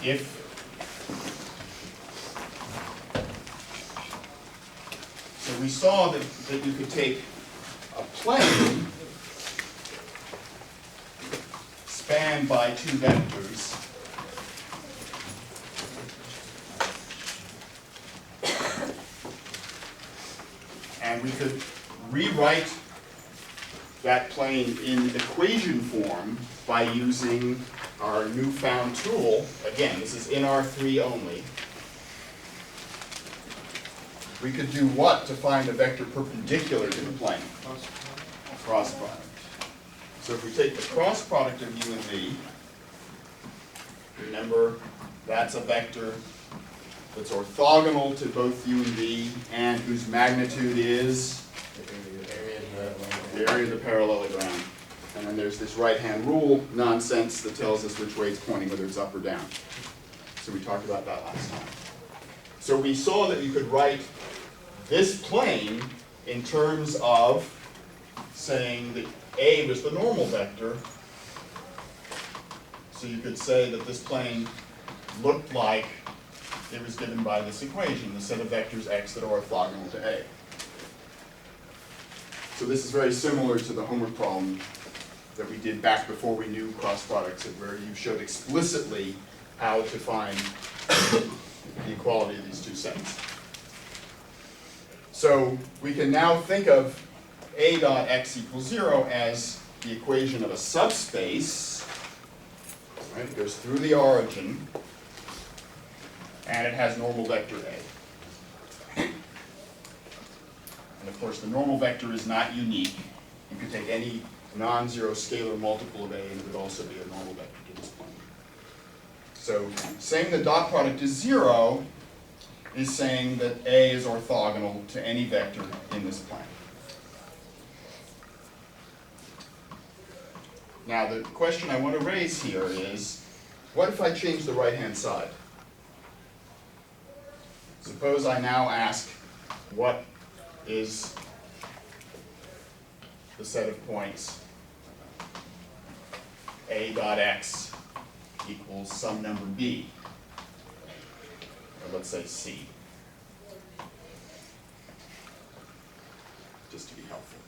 So we saw that you could take a plane spanned by two vectors and we could rewrite that plane in equation form by using our newfound tool. Again, this is in R3 only. We could do what to find a vector perpendicular to the plane? Cross product. So if we take the cross product of u and v, remember that's a vector that's orthogonal to both u and v and whose magnitude is the area of the parallelogram. And then there's this right-hand rule nonsense that tells us which way it's pointing, whether it's up or down. So we talked about that last time. So we saw that you could write this plane in terms of saying that A was the normal vector. So you could say that this plane looked like it was given by this equation, the set of vectors x that are orthogonal to A. So this is very similar to the homework problem that we did back before we knew cross products, where you showed explicitly how to find the equality of these two sets. So we can now think of A dot x equals 0 as the equation of a subspace. Right? It goes through the origin, and it has normal vector A. And of course, the normal vector is not unique. You could take any non-zero scalar multiple of A, and it would also be a normal vector to this plane. So saying the dot product is 0 is saying that A is orthogonal to any vector in this plane. Now the question I want to raise here is, what if I change the right-hand side? Suppose I now ask, what is the set of points A dot x equals some number B, or let's say C, just to be helpful.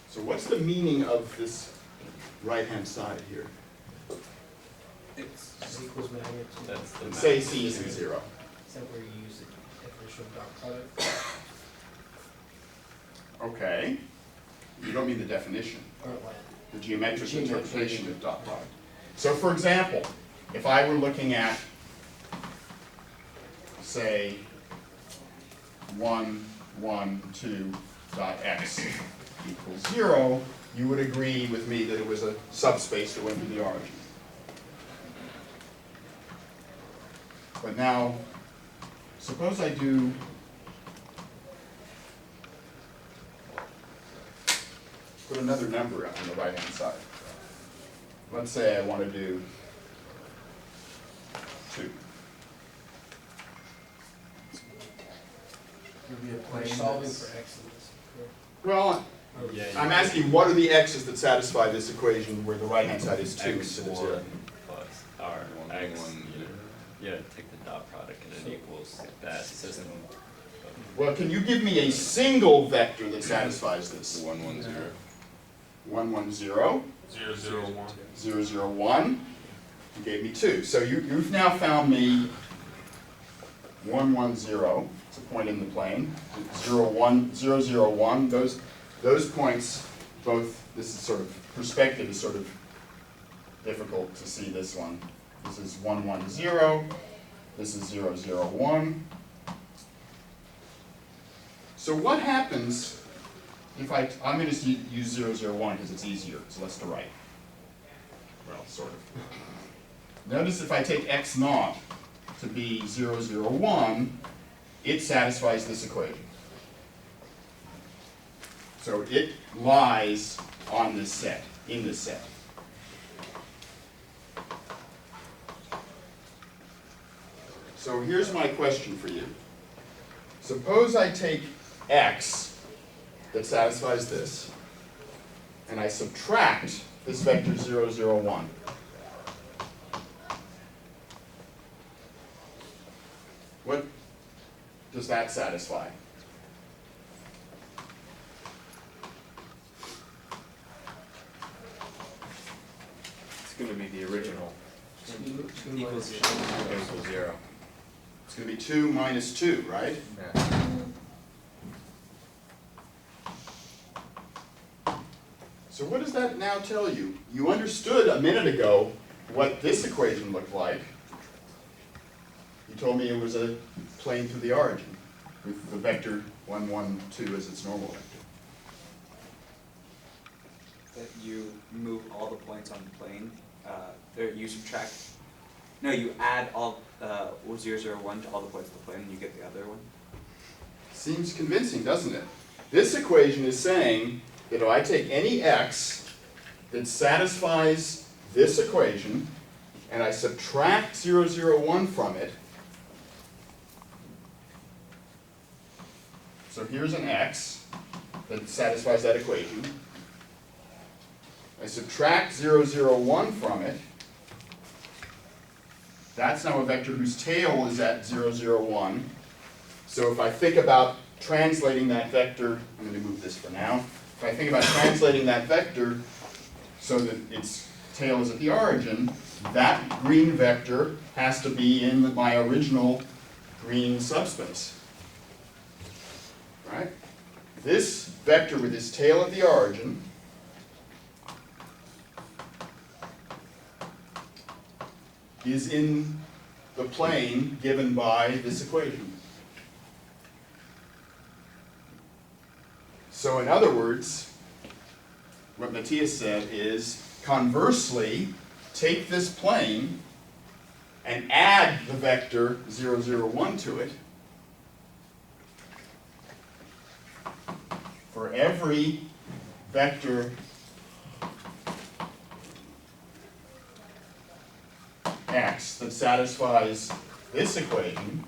So what's the meaning of this right-hand side here? X equals magnitude. That's the Say C isn't 0. Is that where you use the definition of dot product? Okay. You don't mean the definition. Or what? The geometric interpretation of dot product. So for example, if I were looking at, say, 1, 1, 2 dot x equals 0, you would agree with me that it was a subspace that went to the origin. But now, suppose I do put another number on the right-hand side. Let's say I want to do 2. We're solving for x in this. Well, Yeah, I'm asking what are the x's that satisfy this equation where the right-hand side is 2 instead of 0? x1 plus r x1. Yeah, take the dot product and it equals that system. Well, can you give me a single vector that satisfies this? 1, 1, 0. 1, 1, 0, 0, 0, 1. 0, 0, 1. You gave me 2. So you've now found me 1, 1, 0. It's a point in the plane. 0, 1, 0, 0, 1. Those points, both, this is sort of, perspective is sort of difficult to see this one. This is 1, 1, 0. This is 0, 0, 1. So what happens if I'm going to use 0, 0, 1 because it's easier, it's less to write. Well, sort of. Notice if I take x naught to be 0, 0, 1, it satisfies this equation. So it lies on this set, in this set. So here's my question for you. Suppose I take x that satisfies this, and I subtract this vector 0, 0, 1. What does that satisfy? It's going to be the original. Two Equals minus 0. It's going to be 2 minus 2, right? Yeah. So what does that now tell you? You understood a minute ago what this equation looked like. You told me it was a plane through the origin with the vector 1, 1, 2 as its normal vector. That you move all the points on the plane, or you subtract, no, you add all 0, 0, 1 to all the points on the plane and you get the other one. Seems convincing, doesn't it? This equation is saying that if I take any x that satisfies this equation and I subtract 0, 0, 1 from it, so here's an x that satisfies that equation. I subtract 0, 0, 1 from it. That's now a vector whose tail is at 0, 0, 1. So if I think about translating that vector, I'm going to move this for now. If I think about translating that vector so that its tail is at the origin, that green vector has to be in my original green subspace. Right? This vector with its tail at the origin is in the plane given by this equation. So in other words, what Matthias said is, conversely, take this plane and add the vector 0, 0, 1 to it. For every vector x that satisfies this equation,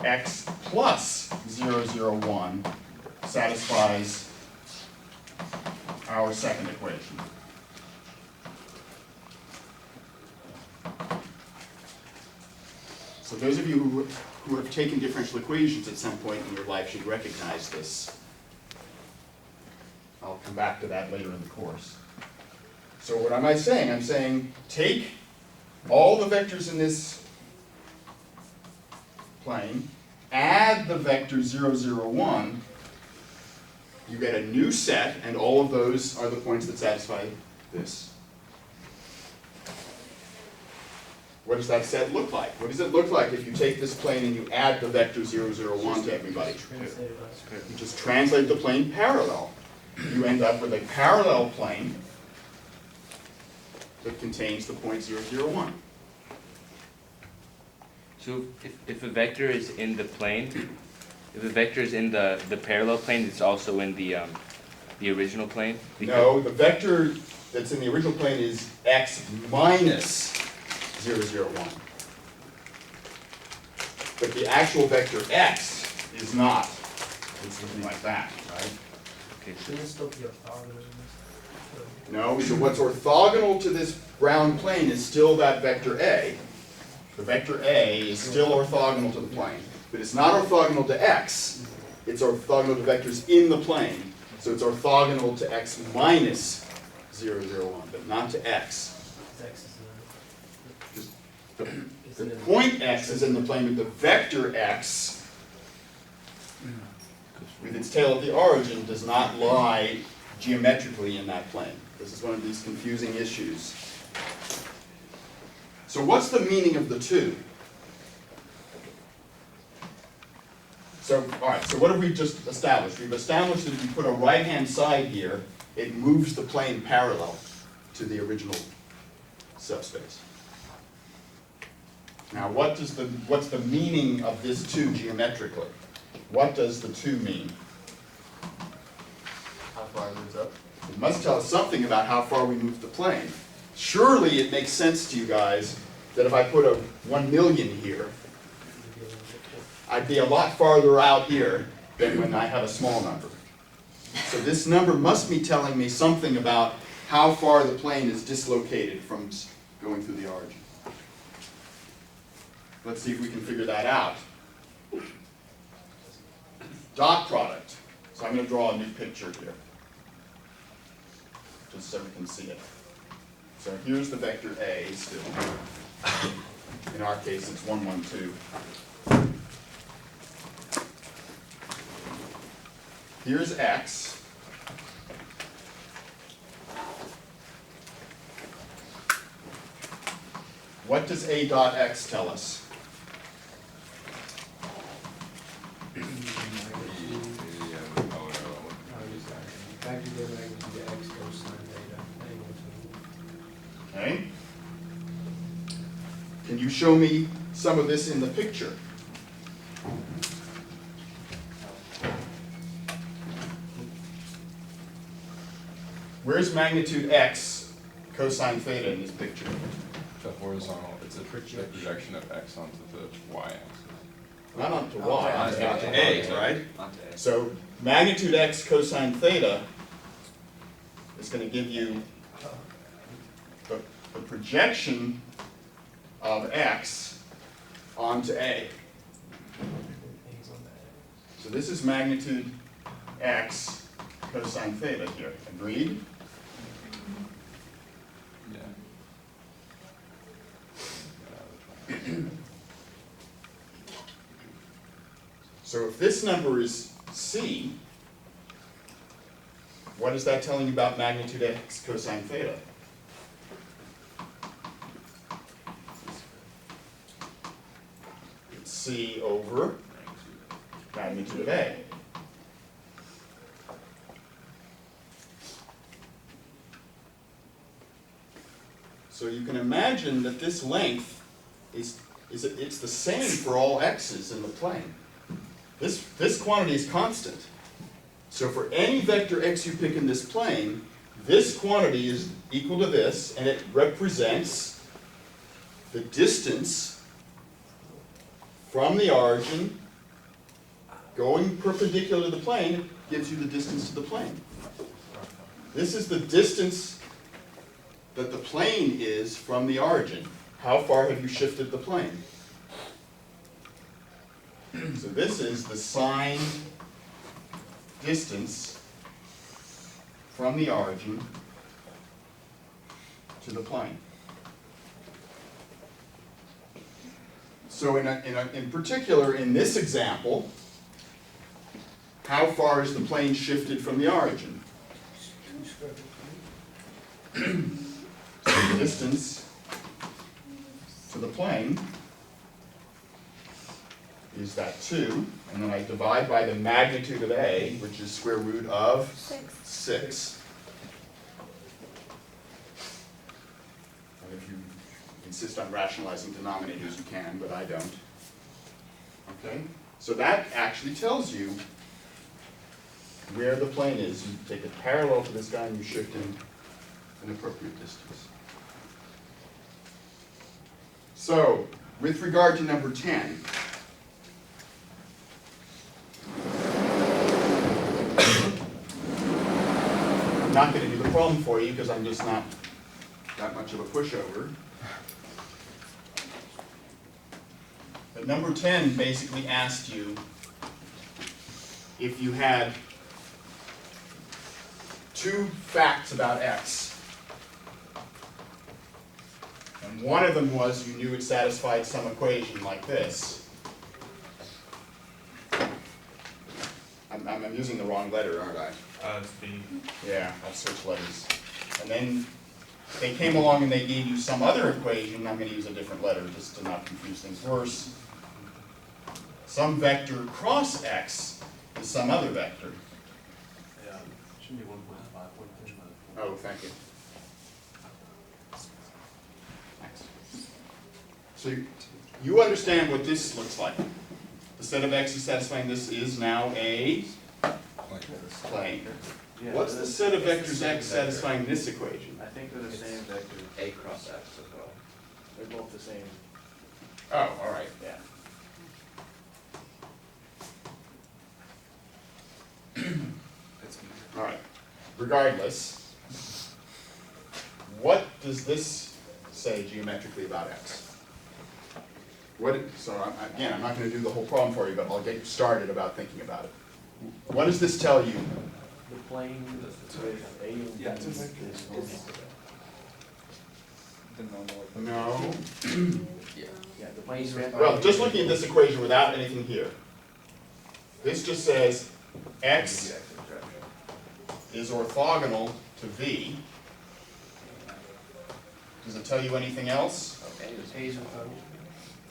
x plus 0, 0, 1 satisfies our second equation. So those of you who have taken differential equations at some point in your life should recognize this. I'll come back to that later in the course. So what am I saying? I'm saying take all the vectors in this plane, add the vector 0, 0, 1, you get a new set, and all of those are the points that satisfy this. What does that set look like? What does it look like if you take this plane and you add the vector 0, 0, 1 to everybody? translated us. You just translate the plane parallel. You end up with a parallel plane that contains the point 0, 0, 1. So if a vector is in the plane, if a vector is in the parallel plane, it's also in the original plane? No, the vector that's in the original plane is x minus 0, 0, 1. But the actual vector x is not. It's something like that, right? Okay. Shouldn't it still be orthogonal in this? No, so what's orthogonal to this round plane is still that vector A. The vector A is still orthogonal to the plane, but it's not orthogonal to x. It's orthogonal to vectors in the plane. So it's orthogonal to x minus 0, 0, 1, but not to x. X is Just in the it. point x is in the plane, but the vector x with its tail at the origin does not lie geometrically in that plane. This is one of these confusing issues. So what's the meaning of the 2? So, all right, so what have we just established? We've established that if you put a right-hand side here, it moves the plane parallel to the original subspace. Now, what's the meaning of this 2 geometrically? What does the 2 mean? How far it moves up? It must tell us something about how far we move the plane. Surely it makes sense to you guys that if I put a 1 million here, I'd be a lot farther out here than when I have a small number. So this number must be telling me something about how far the plane is dislocated from going through the origin. let's see if we can figure that out. Dot product. So I'm going to draw a new picture here, just so we can see it. So here's the vector A still. In our case, it's 1, 1, 2. Here's X. What does A dot X tell us? Okay. Can you show me some of this in the picture? Where's magnitude X cosine theta in this picture? The horizontal, it's a projection of x onto the y-axis. Not onto Y, onto Onto A, A. right? Onto A. So magnitude X cosine theta is going to give you the projection of X onto A. So this is magnitude X cosine theta here. Agreed? Yeah. So if this number is C, what is that telling you about magnitude X cosine theta? It's C over magnitude of A. So you can imagine that this length it's the same for all x's in the plane. This quantity is constant. So for any vector x you pick in this plane, this quantity is equal to this, and it represents the distance from the origin going perpendicular to the plane, gives you the distance to the plane. This is the distance that the plane is from the origin. How far have you shifted the plane? So this is the sine distance from the origin to the plane. So in particular, in this example, how far is the plane shifted from the origin? So the distance to the plane is that 2, and then I divide by the magnitude of A, which is square root of 6. And if you insist on rationalizing denominators, you can, but I don't. Okay? So that actually tells you where the plane is. You take it parallel to this guy and you shift in an appropriate distance. So, with regard to number 10, I'm not going to do the problem for you because I'm just not that much of a pushover. But number 10 basically asked you if you had two facts about x. And one of them was you knew it satisfied some equation like this. I'm using the wrong letter, aren't I? It's B. Yeah, I'll switch letters. And then they came along and they gave you some other equation. I'm going to use a different letter just to not confuse things worse. Some vector cross x is some other vector. Yeah, should be 1.5, 1.5. Oh, thank you. So you understand what this looks like. The set of x's satisfying this is now a plane. Yeah, What's the set of vectors x satisfying this equation? I think they're the same vector. A cross X as well. They're both the same. Oh, all right. Yeah. All right. Regardless, what does this say geometrically about x? Again, I'm not going to do the whole problem for you, but I'll get you started about thinking about it. What does this tell you? The plane with A and B Yeah, is normal. The normal. No. Yeah, the plane's. Well, just looking at this equation without anything here. This just says x is orthogonal to v. Does it tell you anything else? A's and O's.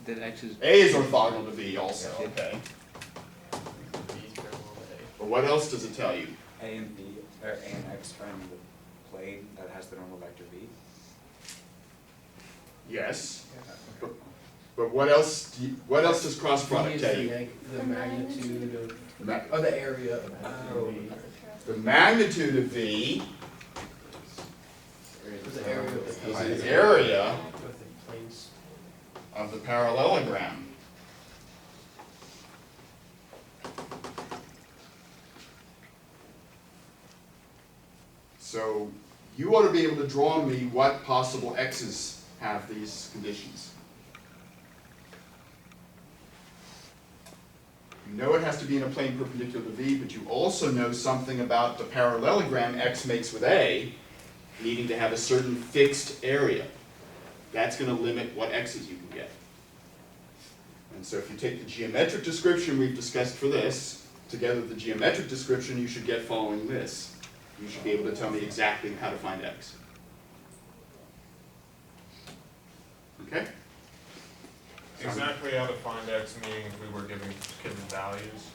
That X is, A is orthogonal to v also, okay. B's parallel to But what else does it tell you? A and B, or A and X are in the plane that has the normal vector V. Yes. But what else does cross A. product B tell is you? the magnitude of, Ma- oh, the area of Oh. V. The magnitude of v The area of the is the area of the planes. of the parallelogram. So you ought to be able to draw me what possible x's have these conditions. You know it has to be in a plane perpendicular to v, but you also know something about the parallelogram x makes with A needing to have a certain fixed area. That's going to limit what x's you can get. And so if you take the geometric description we've discussed for this, together with the geometric description you should get following this. You should be able to tell me exactly how to find x. Okay? Exactly how to find x, meaning if we were given values,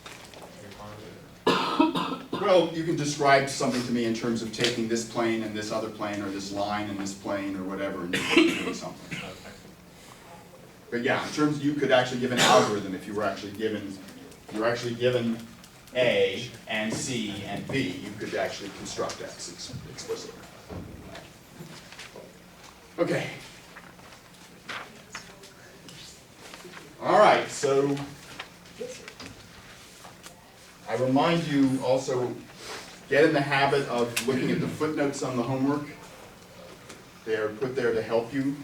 we find it. Well, you can describe something to me in terms of taking this plane and this other plane, or this line and this plane, or whatever, and doing something. But yeah, in terms, you could actually give an algorithm if you were actually given A and C and B, you could actually construct x explicitly. Okay. All right, so I remind you also, get in the habit of looking at the footnotes on the homework. They are put there to help you,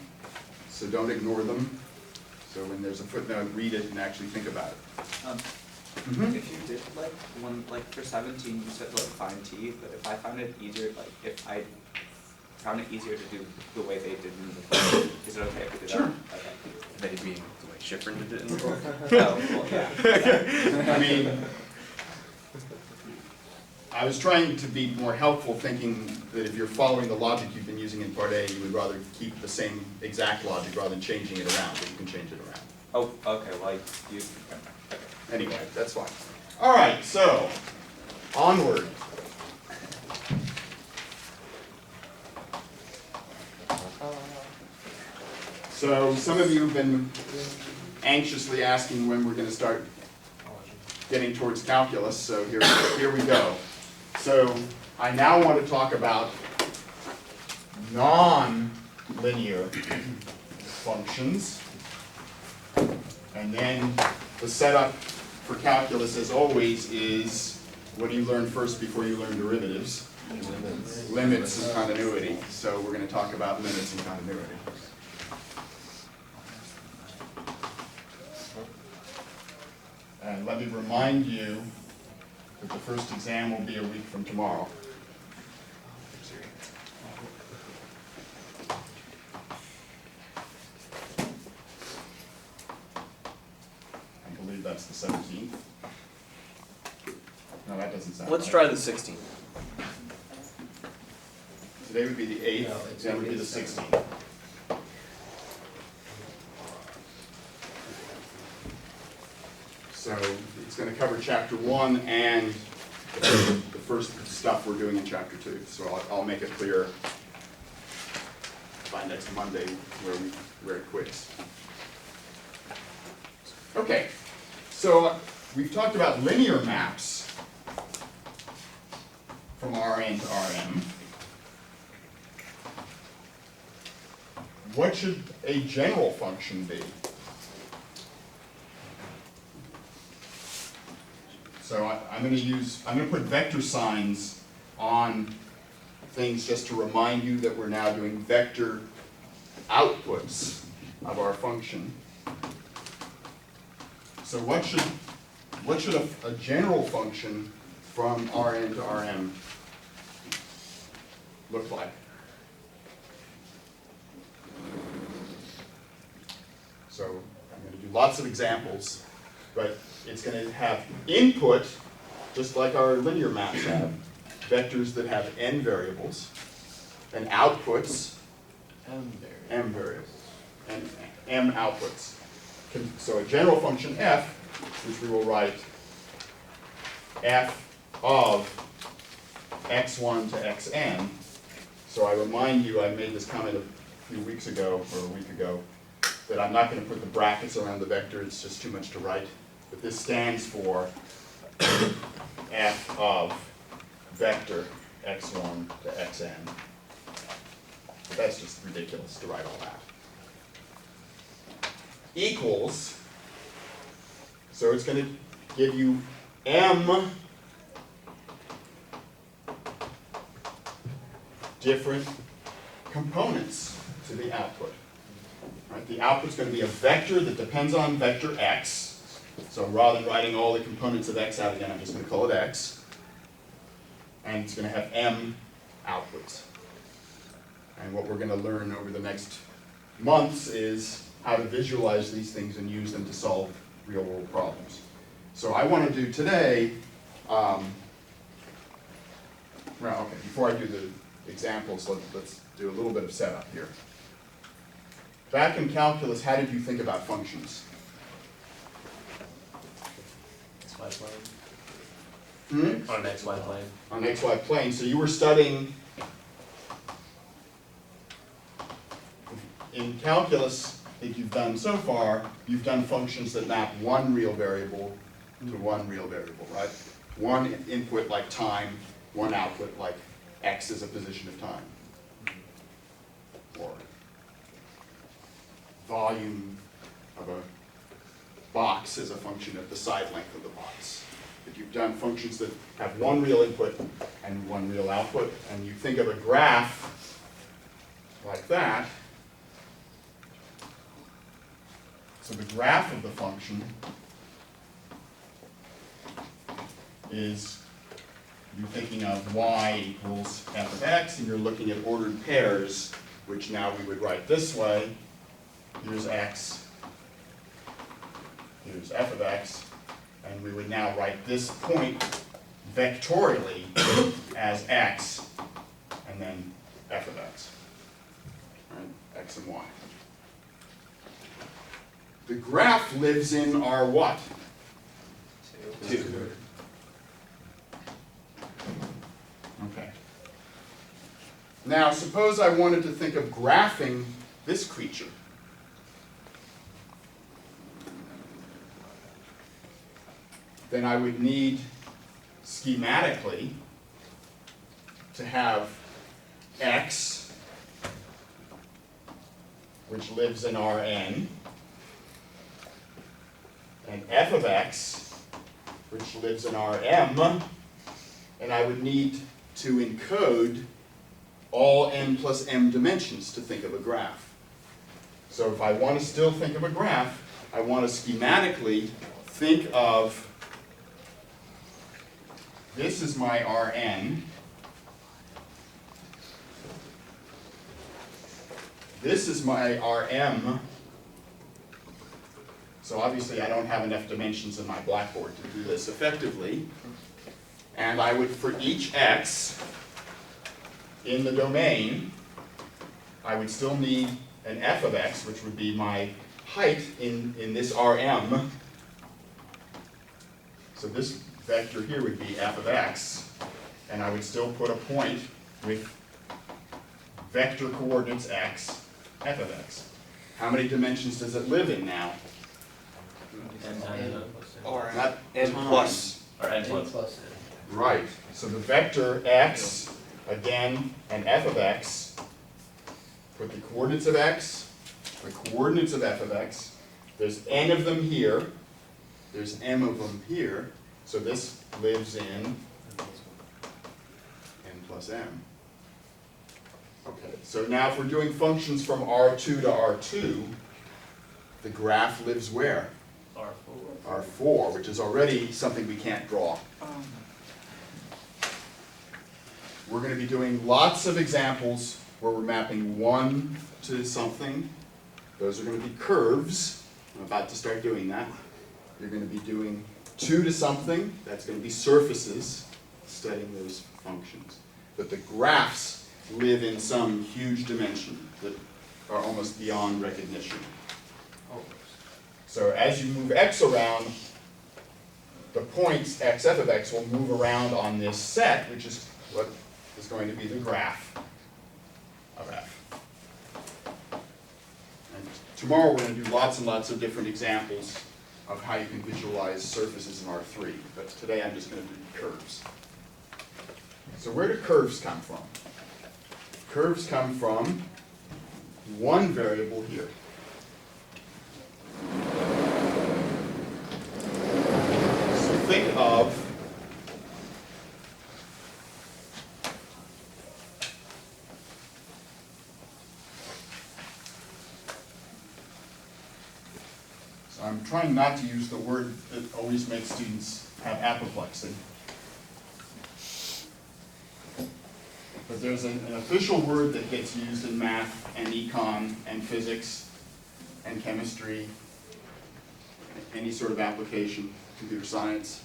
so don't ignore them. So when there's a footnote, read it and actually think about it. If you did for 17, you said find t, but if I found it easier, if I found it easier to do the way they did in the plane, is it okay if we did Sure. that? Okay. maybe the way Shifrin did it in the book. Oh, well, yeah. I mean, I was trying to be more helpful, thinking that if you're following the logic you've been using in Part A, you would rather keep the same exact logic rather than changing it around, but you can change it around. Oh, okay, well, you, Anyway, that's fine. All right, so, onward. So, some of you have been anxiously asking when we're going to start getting towards calculus, so here we go. So, I now want to talk about non-linear functions. And then the setup for calculus, as always, is what do you learn first before you learn derivatives? Limits and continuity. So we're going to talk about limits and continuity. And let me remind you that the first exam will be a week from tomorrow. I believe that's the 17th. No, that doesn't sound Let's right. try the 16th. Today would be the 8th, No, it's then would be the 16th. So it's going to cover chapter 1 and the first stuff we're doing in chapter 2. So I'll make it clear by next Monday where it quits. Okay, so we've talked about linear maps from Rn to Rm. What should a general function be? So I'm going to put vector signs on things just to remind you that we're now doing vector outputs of our function. So what should a general function from Rn to Rm look like? So I'm going to do lots of examples, but it's going to have input, just like our linear maps have, vectors that have n variables, and outputs, m variables, and m outputs. So a general function f, which we will write f of x1 to xn. So I remind you, I made this comment a few weeks ago, or a week ago, that I'm not going to put the brackets around the vector, it's just too much to write. But this stands for f of vector x1 to xn. But that's just ridiculous to write all that. Equals, so it's going to give you m different components to the output. Right? The output's going to be a vector that depends on vector x. So rather than writing all the components of x out again, I'm just going to call it x. And it's going to have m outputs. And what we're going to learn over the next months is how to visualize these things and use them to solve real-world problems. So I want to do today, well, okay, before I do the examples, let's do a little bit of setup here. Back in calculus, how did you think about functions? XY plane. Hmm? On an XY plane. On XY plane, so you were studying, in calculus that you've done so far, you've done functions that map one real variable to one real variable, right? One input like time, one output like x is a position of time. Or volume of a box is a function of the side length of the box. If you've done functions that have one real input and one real output, and you think of a graph like that, so the graph of the function is you're thinking of y equals f of x, and you're looking at ordered pairs, which now we would write this way. Here's x, here's f of x, and we would now write this point vectorially as x, and then f of x, right? X and y. The graph lives in our what? 2. Okay. Now, suppose I wanted to think of graphing this creature. Then I would need, schematically, to have x, which lives in Rn, and f of x, which lives in Rm, and I would need to encode all n plus m dimensions to think of a graph. So if I want to still think of a graph, I want to schematically think of, this is my Rn, this is my Rm, so obviously I don't have enough dimensions in my blackboard to do this effectively, and I would, for each x in the domain, I would still need an f of x, which would be my height in this Rm. So this vector here would be f of x, and I would still put a point with vector coordinates x, f of x. How many dimensions does it live in now? N times n. Or Not n times. plus. Or n plus n. Right. So the vector x, again, and f of x, put the coordinates of x, the coordinates of f of x. There's n of them here. There's m of them here. So this lives in n plus m. Okay, so now if we're doing functions from R2 to R2, the graph lives where? R4. R4, which is already something we can't draw. We're going to be doing lots of examples where we're mapping 1 to something. Those are going to be curves. I'm about to start doing that. You're going to be doing 2 to something. That's going to be surfaces, studying those functions. But the graphs live in some huge dimension that are almost beyond recognition. So as you move x around, the points xf of x will move around on this set, which is what is going to be the graph of f. And tomorrow we're going to do lots and lots of different examples of how you can visualize surfaces in R3, but today I'm just going to do curves. So where do curves come from? Curves come from one variable here. So think of I'm trying not to use the word that always makes students have apoplexy. But there's an official word that gets used in math and econ and physics and chemistry, any sort of application, computer science.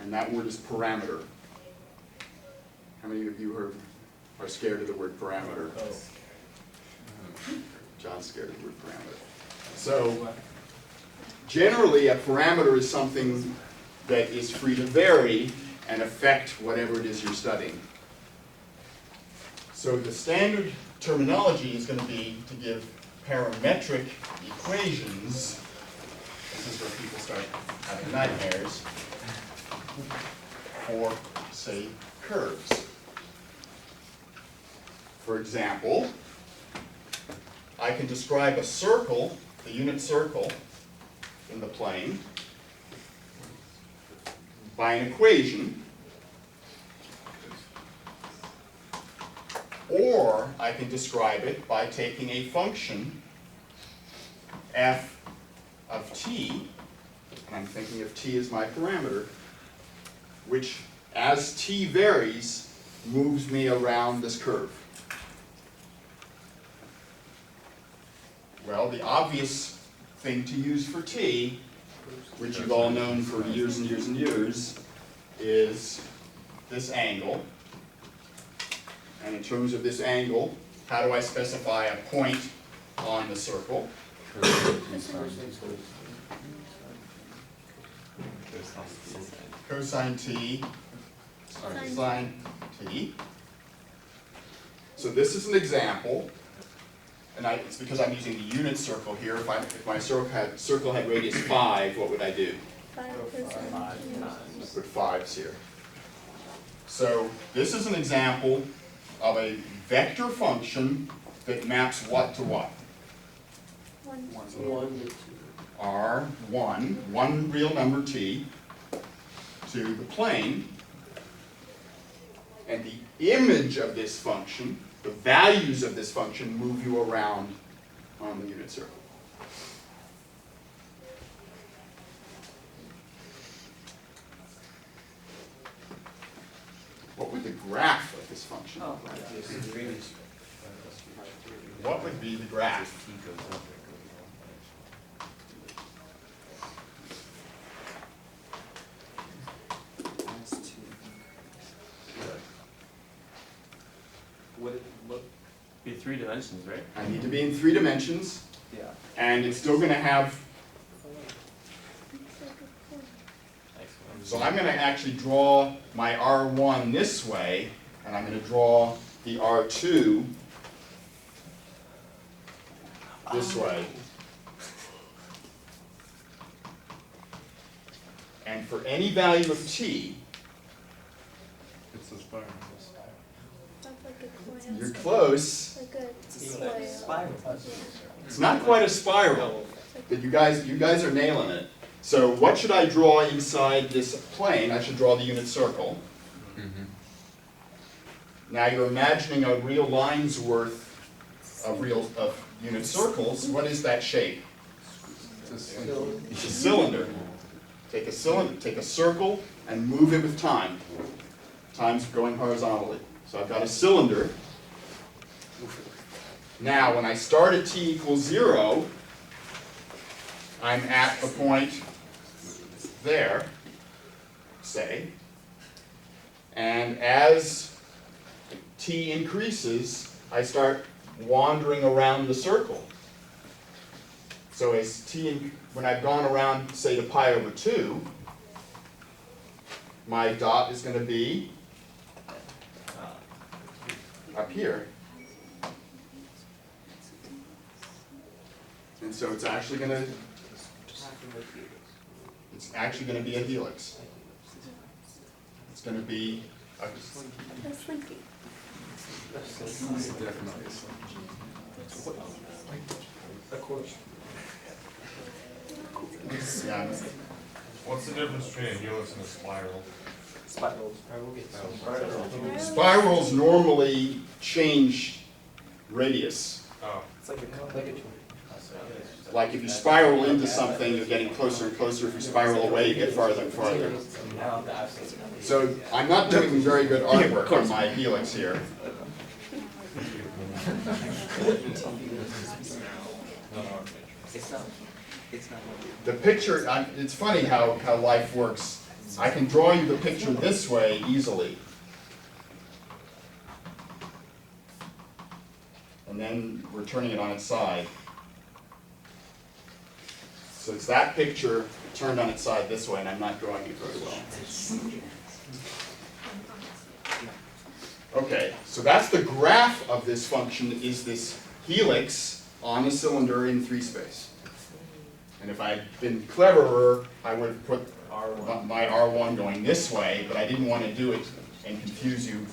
And that word is parameter. How many of you are scared of the word parameter? John's scared of the word parameter. So generally a parameter is something that is free to vary and affect whatever it is you're studying. So the standard terminology is going to be to give parametric equations. This is where people start having nightmares for, say, curves. For example, I can describe a circle, the unit circle in the plane, by an equation, or I can describe it by taking a function, f of t, and I'm thinking of t as my parameter, which, as t varies, moves me around this curve. Well, the obvious thing to use for t, which you've all known for years and years and years, is this angle. And in terms of this angle, how do I specify a point on the circle? Cosine t, sine t. So this is an example. And it's because I'm using the unit circle here. If my circle had radius 5, what would I do? 5 Let's put 5s here. So this is an example of a vector function that maps what to what? 1, 1 to 2. R1, one real number t, to the plane. And the image of this function, the values of this function, move you around on the unit circle. What would the graph of this function look like? What would be the graph? Would it look, Be 3 dimensions, right? I need to be in 3 dimensions, yeah. and it's still going to have. So I'm going to actually draw my R1 this way, and I'm going to draw the R2 this way. And for any value of t, It's a spiral. you're close. Like a Spiral. It's not quite a spiral, but you guys are nailing it. So what should I draw inside this plane? I should draw the unit circle. Now you're imagining a real line's worth of unit circles. What is that shape? It's a It's a cylinder. Take a circle and move it with time. Time's going horizontally. So I've got a cylinder. Now, when I start at t equals 0, I'm at a point there, say, and as t increases, I start wandering around the circle. So as when I've gone around, say, to pi over 2, my dot is going to be up here. And so it's actually going to be a helix. It's going to be a A slinky. definitely yeah. What's the difference between a helix and a spiral? Spirals. Spirals normally change radius. Oh, It's like a Like if you spiral into something, you're getting closer and closer. If you spiral away, you get farther and farther. So I'm not doing very good artwork on my helix here. It's not. The picture, it's funny how life works. I can draw you the picture this way easily. And then we're turning it on its side. So it's that picture turned on its side this way, and I'm not drawing it very well. Okay, so that's the graph of this function, is this helix on a cylinder in 3 space. And if I'd been cleverer, I would have put my R1 going this way, but I didn't want to do it and confuse you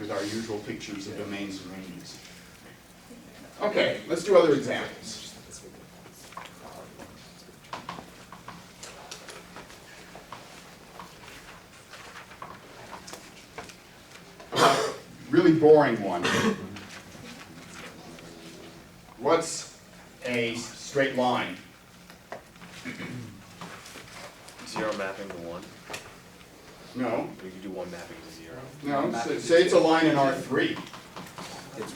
with our usual pictures of domains and ranges. Okay, let's do other examples. Really boring one. What's a straight line? 0 mapping to 1. No. We could do 1 mapping to 0. No, say it's a line in R3.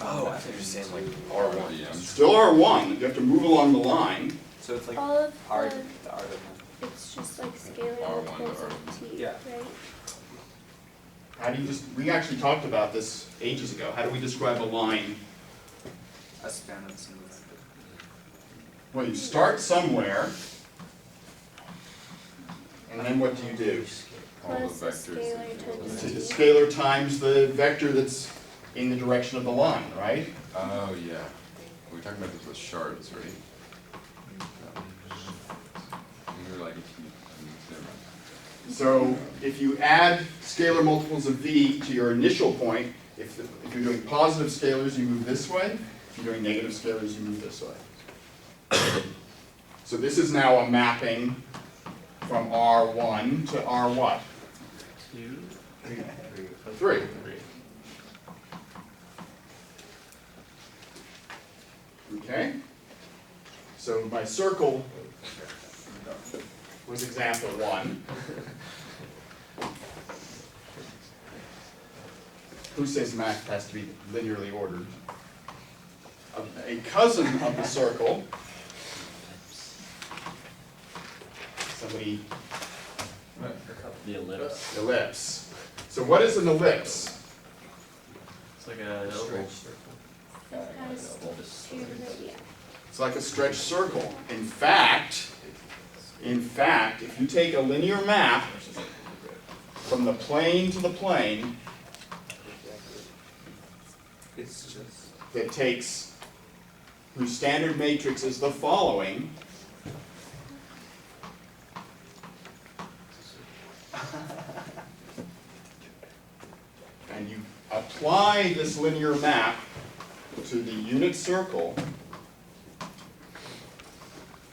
Oh, I thought you were saying like R1. Yeah. Still R1, you have to move along the line. So it's like All of R, the, the art of it's just like scalar R1 multiples to of t, Yeah. right? How do you we actually talked about this ages ago. How do we describe a line? a span of a single vector. Well, you start somewhere, and then what do you do? All the Plus the vectors. scalar times The t. scalar times the vector that's in the direction of the line, right? Oh, yeah. We were talking about this with shards, right? We were like, never mind. So if you add scalar multiples of v to your initial point, if you're doing positive scalars, you move this way. If you're doing negative scalars, you move this way. So this is now a mapping from R1 to R what? 2, 3. Okay? So my circle was example 1. Who says math has to be linearly ordered? A cousin of the circle. Somebody, The ellipse. ellipse. So what is an ellipse? It's like an oval. It has 2 radii. It's like a stretched circle. In fact, if you take a linear map from the plane to the plane It's just that takes, whose standard matrix is the following, and you apply this linear map to the unit circle,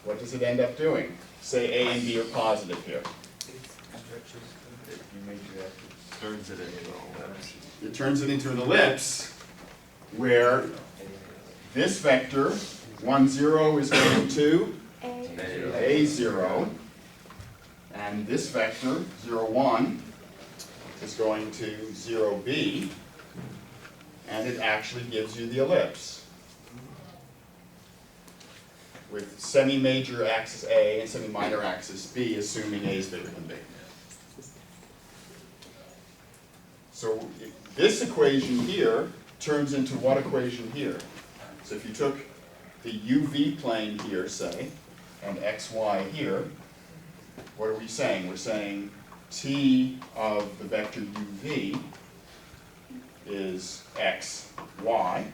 what does it end up doing? Say A and B are positive here. Turns it into an ellipse. It turns it into an ellipse where this vector, 1, 0, is going to A0, and this vector, 0, 1, is going to 0b, and it actually gives you the ellipse with semi-major axis A and semi-minor axis B, assuming A is bigger than B. So this equation here turns into what equation here? So if you took the UV plane here, say, and XY here, what are we saying? We're saying T of the vector UV is XY.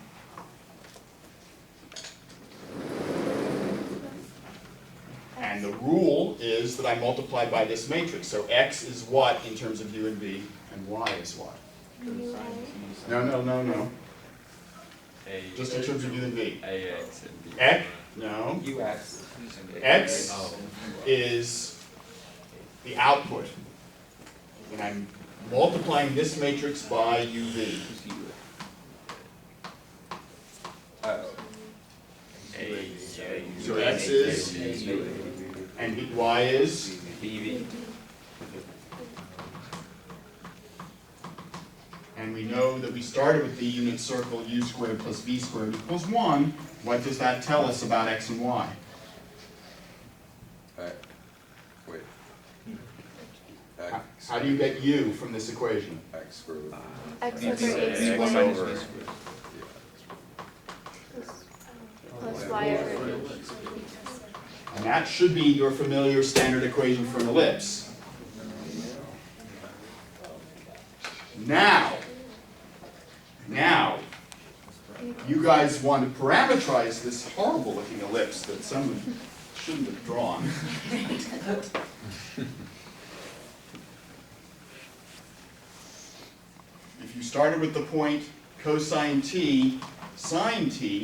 And the rule is that I multiply by this matrix. So X is what in terms of U and V, and Y is what? No. Just in terms of U and V. AX and B. X, no. UX. X Oh. is the output. And I'm multiplying this matrix by UV. So X is, and Y is? BV. And we know that we started with the unit circle U squared plus V squared equals 1. What does that tell us about X and Y? Wait. How do you get U from this equation? X squared. X over X A over squared V plus Y over B. And that should be your familiar standard equation for an ellipse. Now, you guys want to parameterize this horrible looking ellipse that someone shouldn't have drawn. If you started with the point cosine t, sine t,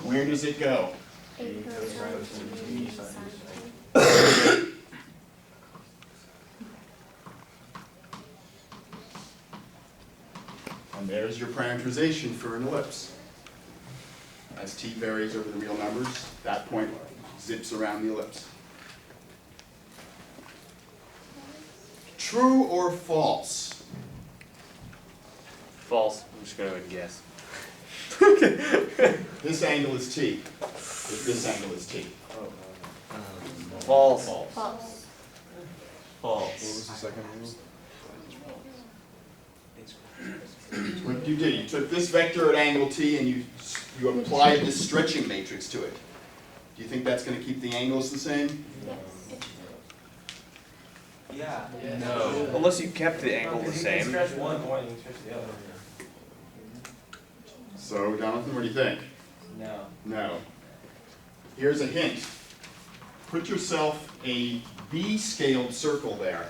where does it go? A cosine T sine T. And there's your parameterization for an ellipse. As t varies over the real numbers, that point zips around the ellipse. True or false? False. I'm just gonna go and guess. This angle is t. If this angle is t. False. False. What was the second rule? What you did, you took this vector at angle t and you applied this stretching matrix to it. Do you think that's going to keep the angles the same? Yeah. No. Unless you kept the angle the same. Stretch one more than you stretch the other. So, Jonathan, what do you think? No. No. Here's a hint. Put yourself a B-scaled circle there.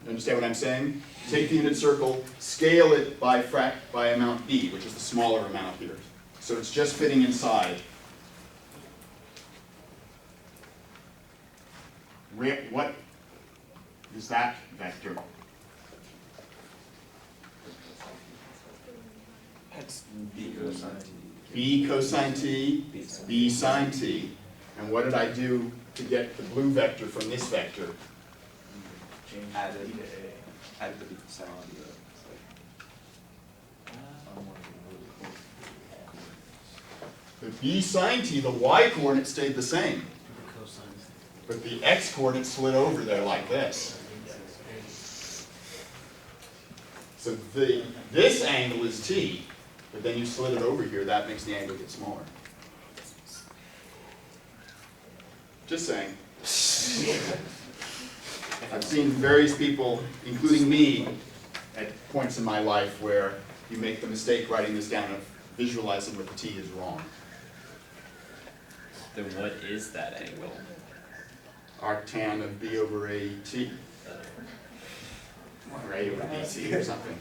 You understand what I'm saying? Take the unit circle, scale it by amount B, which is the smaller amount here. So it's just fitting inside. What is that vector? That's B cosine T. B cosine t, B sine t. And what did I do to get the blue vector from this vector? Added the B cosine on the The B sine t, the y coordinate stayed the same. But the x coordinate slid over there like this. So this angle is t, but then you slid it over here, that makes the angle get smaller. Just saying. I've seen various people, including me, at points in my life where you make the mistake writing this down of visualizing what the t is wrong. Then what is that angle? Arctan of b over a t. Or a over bc or something.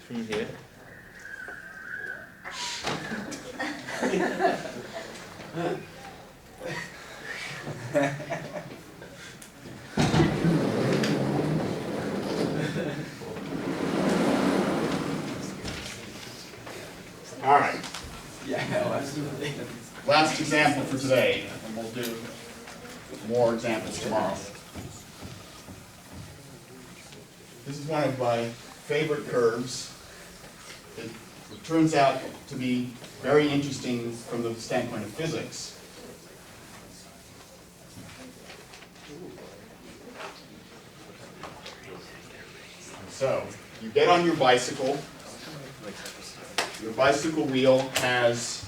From here. last example for today, and we'll do more examples tomorrow. This is one of my favorite curves. It turns out to be very interesting from the standpoint of physics. So, you get on your bicycle. Your bicycle wheel has,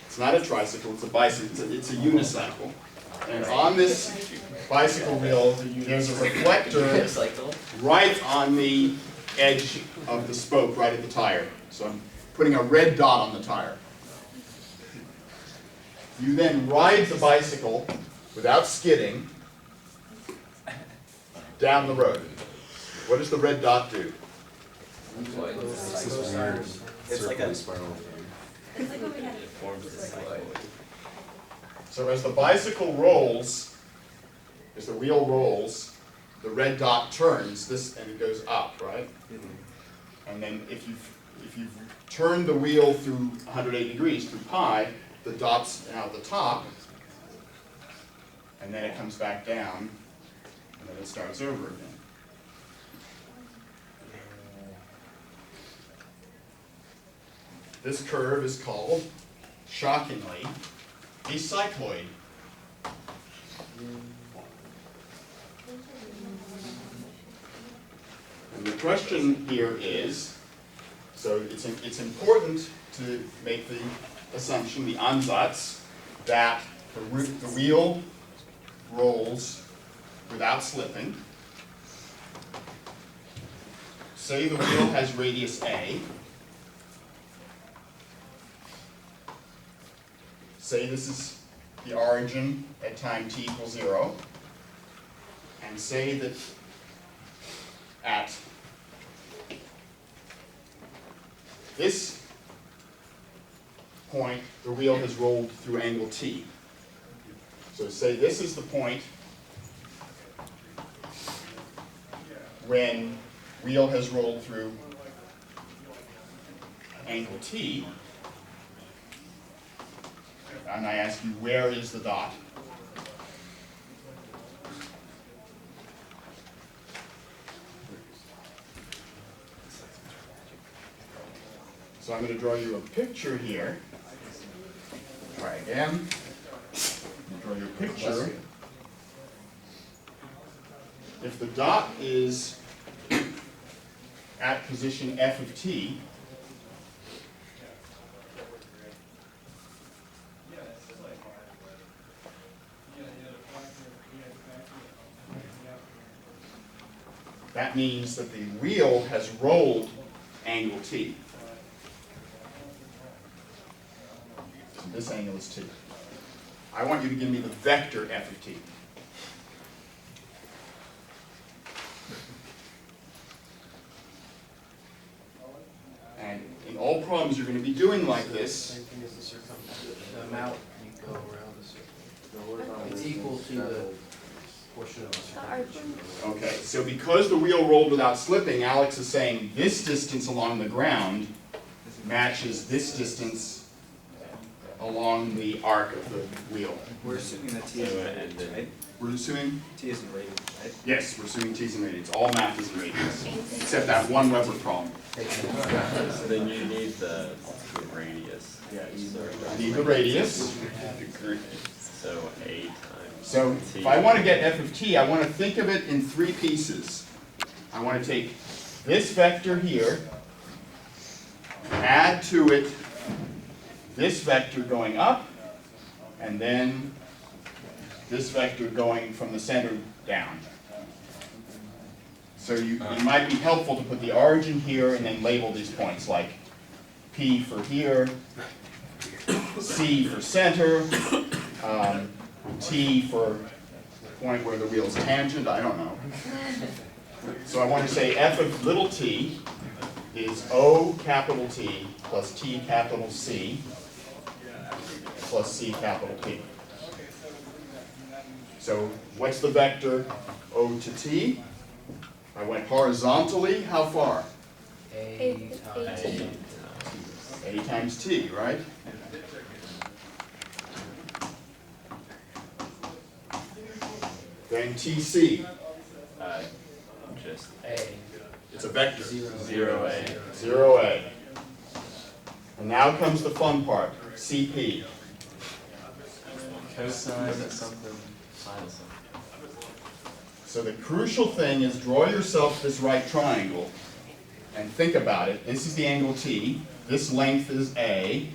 it's not a tricycle, it's a bicycle, it's a unicycle. And on this bicycle wheel, there's a reflector right on the edge of the spoke, right at the tire. So I'm putting a red dot on the tire. You then ride the bicycle without skidding down the road. What does the red dot do? It's like a spiral. It forms the cycloid. So as the bicycle rolls, as the wheel rolls, the red dot turns this and it goes up, right? And then if you've turned the wheel through 180 degrees, through pi, the dot's now at the top, and then it comes back down, and then it starts over again. This curve is called, shockingly, a cycloid. And the question here is, so it's important to make the assumption, the ansatz, that the wheel rolls without slipping. Say the wheel has radius A. Say this is the origin at time t equals 0. And say that at this point, the wheel has rolled through angle t. So say this is the point when wheel has rolled through angle t. And I ask you, where is the dot? So I'm going to draw you a picture here. Try again. Draw you a picture. If the dot is at position f of t, that means that the wheel has rolled angle t. So this angle is t. I want you to give me the vector f of t. And in all problems you're going to be doing like this. Same thing as the circumference. The amount you go around the circle. It's equal to the portion of the The argent. Okay, so because the wheel rolled without slipping, Alex is saying this distance along the ground matches this distance along the arc of the wheel. We're assuming that t is in radians, right? We're assuming? T is in radians, right? Yes, we're assuming t's in radians. All math is in radians, except that one Weber problem. So then you need the radius. I need the radius. So A times So T. if I want to get f of t, I want to think of it in three pieces. I want to take this vector here, add to it this vector going up, and then this vector going from the center down. So it might be helpful to put the origin here and then label these points like P for here, C for center, T for point where the wheel is tangent, I don't know. So I want to say f of little t is O capital T plus T capital C plus C capital P. So what's the vector O to T? I went horizontally, how far? A times. A times t, right? Then tc, Just A. it's a vector. zero A. 0a. And now comes the fun part, cp. Cosine of something, sine of something. So the crucial thing is draw yourself this right triangle and think about it. This is the angle t. This length is a.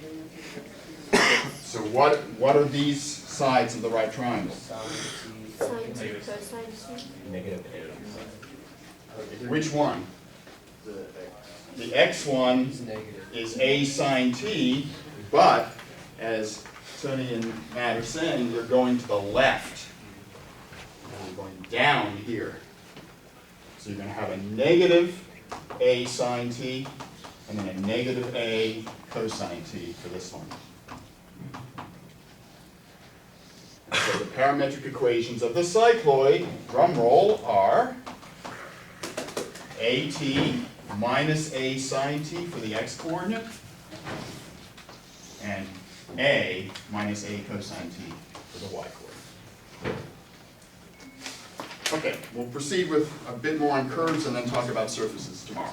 So what are these sides of the right triangle? Sine t, cosine t. Negative A. Which one? The x one It's negative. is a sine t, but as Tony and Matt are saying, you're going to the left. And you're going down here. So you're going to have a negative a sine t, and then a negative a cosine t for this one. And so the parametric equations of the cycloid, drum roll, are at minus a sine t for the x-coordinate, and a minus a cosine t for the y-coordinate. Okay, we'll proceed with a bit more on curves and then talk about surfaces tomorrow.